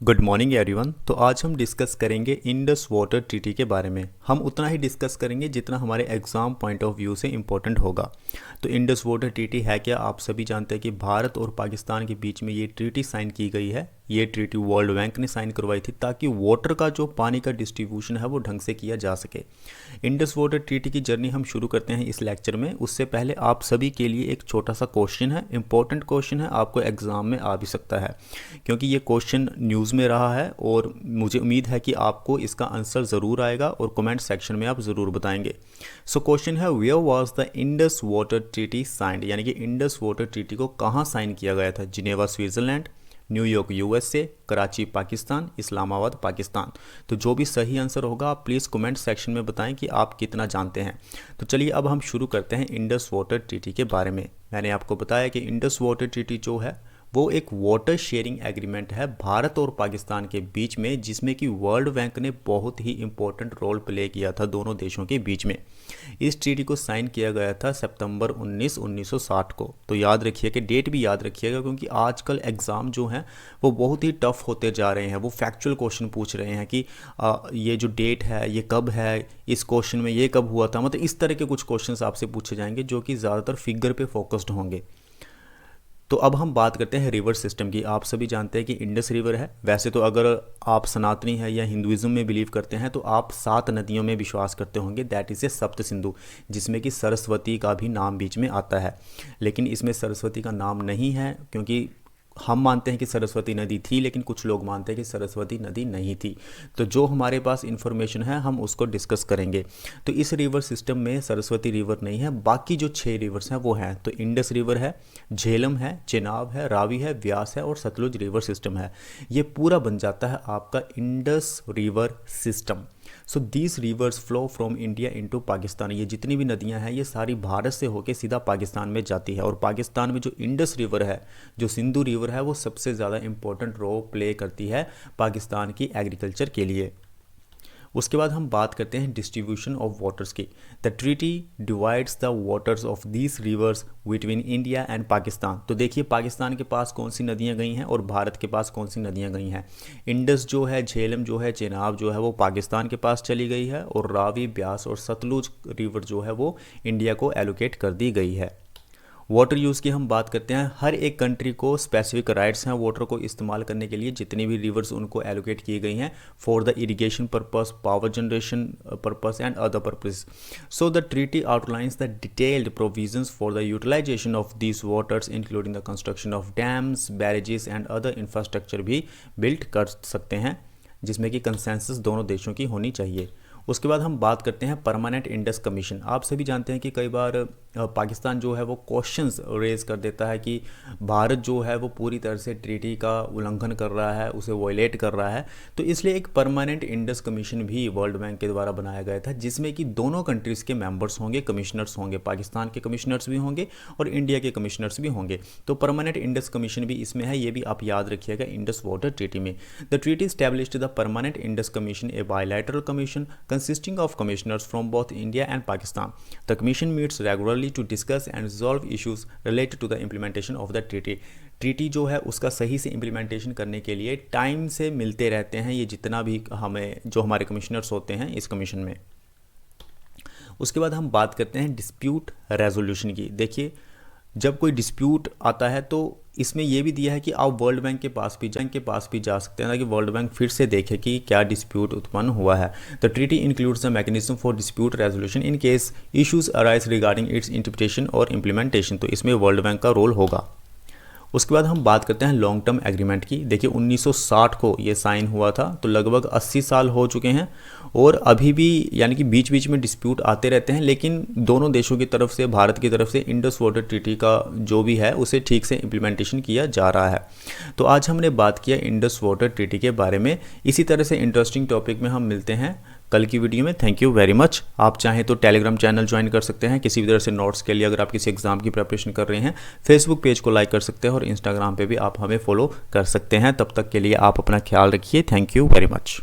Good morning everyone. तो आज हम डिस्कस करेंगे इंडस वाटर ट्रीटी के बारे में। हम उतना ही डिस्कस करेंगे जितना हमारे एग्ज़ाम पॉइंट ऑफ व्यू से इम्पोर्टेंट होगा। तो इंडस वाटर ट्रीटी है क्या? आप सभी जानते हैं कि भारत और पाकिस्तान के बीच में ये ट्रीटी साइन की गई है। ये ट्रीटी वर्ल्ड बैंक ने साइन करवाई थी ताकि वाटर का जो पानी का डिस्ट्रीब्यूशन है वो ढंग से किया जा सके। इंडस वाटर ट्रीटी की जर्नी हम शुरू करते हैं इस लेक्चर में। उससे पहले आप सभी के लिए एक छोटा सा क्वेश्चन है, इंपॉर्टेंट क्वेश्चन है, आपको एग्ज़ाम में आ भी सकता है क्योंकि ये क्वेश्चन न्यूज़ में रहा है और मुझे उम्मीद है कि आपको इसका आंसर ज़रूर आएगा और कमेंट सेक्शन में आप ज़रूर बताएंगे। सो क्वेश्चन है, where was the Indus water treaty signed, यानी कि इंडस वाटर ट्रीटी को कहाँ साइन किया गया था? Geneva Switzerland, New York USA, Karachi Pakistan, Islamabad Pakistan. तो जो भी सही आंसर होगा आप प्लीज़ कमेंट सेक्शन में बताएं कि आप कितना जानते हैं। तो चलिए अब हम शुरू करते हैं इंडस वाटर ट्रीटी के बारे में। मैंने आपको बताया कि इंडस वाटर ट्रीटी जो है वो एक वाटर शेयरिंग एग्रीमेंट है भारत और पाकिस्तान के बीच में, जिसमें कि वर्ल्ड बैंक ने बहुत ही इंपॉर्टेंट रोल प्ले किया था दोनों देशों के बीच में। इस ट्रीटी को साइन किया गया था सितंबर 1960 को। तो याद रखिएगा, डेट भी याद रखिएगा क्योंकि आजकल एग्ज़ाम जो हैं वो बहुत ही टफ होते जा रहे हैं। वो फैक्चुअल क्वेश्चन पूछ रहे हैं कि ये जो डेट है ये कब है, इस क्वेश्चन में ये कब हुआ था, मतलब इस तरह के कुछ क्वेश्चन आपसे पूछे जाएंगे जो कि ज़्यादातर फिगर पे फोकस्ड होंगे। तो अब हम बात करते हैं रिवर सिस्टम की। आप सभी जानते हैं कि इंडस रिवर है। वैसे तो अगर आप सनातनी है या हिंदुइज्म में बिलीव करते हैं तो आप 7 नदियों में विश्वास करते होंगे, दैट इज़ ए सप्त सिंधु, जिसमें कि सरस्वती का भी नाम बीच में आता है। लेकिन इसमें सरस्वती का नाम नहीं है क्योंकि हम मानते हैं कि सरस्वती नदी थी, लेकिन कुछ लोग मानते हैं कि सरस्वती नदी नहीं थी। तो जो हमारे पास इन्फॉर्मेशन है हम उसको डिस्कस करेंगे। तो इस रिवर सिस्टम में सरस्वती रिवर नहीं है, बाकी जो 6 रिवर्स हैं वो हैं। तो इंडस रिवर है, झेलम है, चेनाब है, रावी है, व्यास है और सतलुज रिवर सिस्टम है। ये पूरा बन जाता है आपका Indus river system. So these rivers flow from India into Pakistan. ये जितनी भी नदियां हैं ये सारी भारत से होकर सीधा पाकिस्तान में जाती है। और पाकिस्तान में जो इंडस रिवर है, जो सिंधु रिवर है, वो सबसे ज़्यादा इंपॉर्टेंट रोल प्ले करती है पाकिस्तान की एग्रीकल्चर के लिए। उसके बाद हम बात करते हैं डिस्ट्रीब्यूशन ऑफ वाटर्स की। The treaty divides the waters of these rivers between India and Pakistan. तो देखिए पाकिस्तान के पास कौन सी नदियां गई हैं और भारत के पास कौन सी नदियां गई हैं। इंडस जो है, झेलम जो है, चेनाब जो है वो पाकिस्तान के पास चली गई है और रावी, ब्यास और सतलुज रिवर जो है वो इंडिया को एलोकेट कर दी गई है। वाटर यूज़ की हम बात करते हैं। हर एक कंट्री को स्पेसिफिक राइट्स हैं वाटर को इस्तेमाल करने के लिए। जितनी भी रिवर्स उनको एलोकेट की गई हैं for the irrigation purpose, power generation purpose and other purpose. So the treaty outlines the detailed provisions for the utilization of these waters including the construction of dams, barrages and other infrastructure भी build कर सकते हैं, जिसमें कि consensus दोनों देशों की होनी चाहिए। उसके बाद हम बात करते हैं परमानेंट इंडस कमीशन। आप सभी जानते हैं कि कई बार पाकिस्तान जो है वो क्वेश्चंस रेज कर देता है कि भारत जो है वो पूरी तरह से ट्रीटी का उल्लंघन कर रहा है, उसे वॉयलेट कर रहा है। तो इसलिए एक परमानेंट इंडस कमीशन भी वर्ल्ड बैंक के द्वारा बनाया गया था, जिसमें कि दोनों कंट्रीज़ के मेंबर्स होंगे, कमिश्नर्स होंगे। पाकिस्तान के कमिश्नर्स भी होंगे और इंडिया के कमिश्नर्स भी होंगे। तो परमानेंट इंडस कमीशन भी इसमें है, ये भी आप याद रखिएगा इंडस वाटर ट्रीटी में। The treaty established the permanent Indus commission, A bilateral commission consisting of commissioners from both India and Pakistan. The commission meets regularly to discuss and resolve issues related to the implementation of the treaty. Treaty जो है उसका सही से implementation करने के लिए time से मिलते रहते हैं ये जितना भी हमें जो हमारे कमिश्नर्स होते हैं इस कमीशन में। उसके बाद हम बात करते हैं डिस्प्यूट रेजोल्यूशन की। देखिए जब कोई डिस्प्यूट आता है तो इसमें यह भी दिया है कि आप वर्ल्ड बैंक के पास भी जा सकते हैं ताकि वर्ल्ड बैंक फिर से देखे कि क्या डिस्प्यूट उत्पन्न हुआ है। The treaty includes the mechanism for dispute resolution in case issues arise regarding it's interpretation और इम्प्लीमेंटेशन। तो इसमें वर्ल्ड बैंक का रोल होगा। उसके बाद हम बात करते हैं लॉन्ग टर्म एग्रीमेंट की। देखिए 1960 को ये साइन हुआ था, तो लगभग 80 साल हो चुके हैं और अभी भी यानी कि बीच बीच में डिस्प्यूट आते रहते हैं, लेकिन दोनों देशों की तरफ से, भारत की तरफ से इंडस वाटर ट्रीटी का जो भी है उसे ठीक से इम्प्लीमेंटेशन किया जा रहा है। तो आज हमने बात किया इंडस वाटर ट्रीटी के बारे में। इसी तरह से इंटरेस्टिंग टॉपिक में हम मिलते हैं कल की वीडियो में। Thank you very much. आप चाहें तो टेलीग्राम चैनल ज्वाइन कर सकते हैं किसी भी तरह से नोट्स के लिए। अगर आप किसी एग्जाम की प्रिपरेशन कर रहे हैं, फेसबुक पेज को लाइक कर सकते हैं और इंस्टाग्राम पे भी आप हमें फॉलो कर सकते हैं। तब तक के लिए आप अपना ख्याल रखिए। Thank you very much.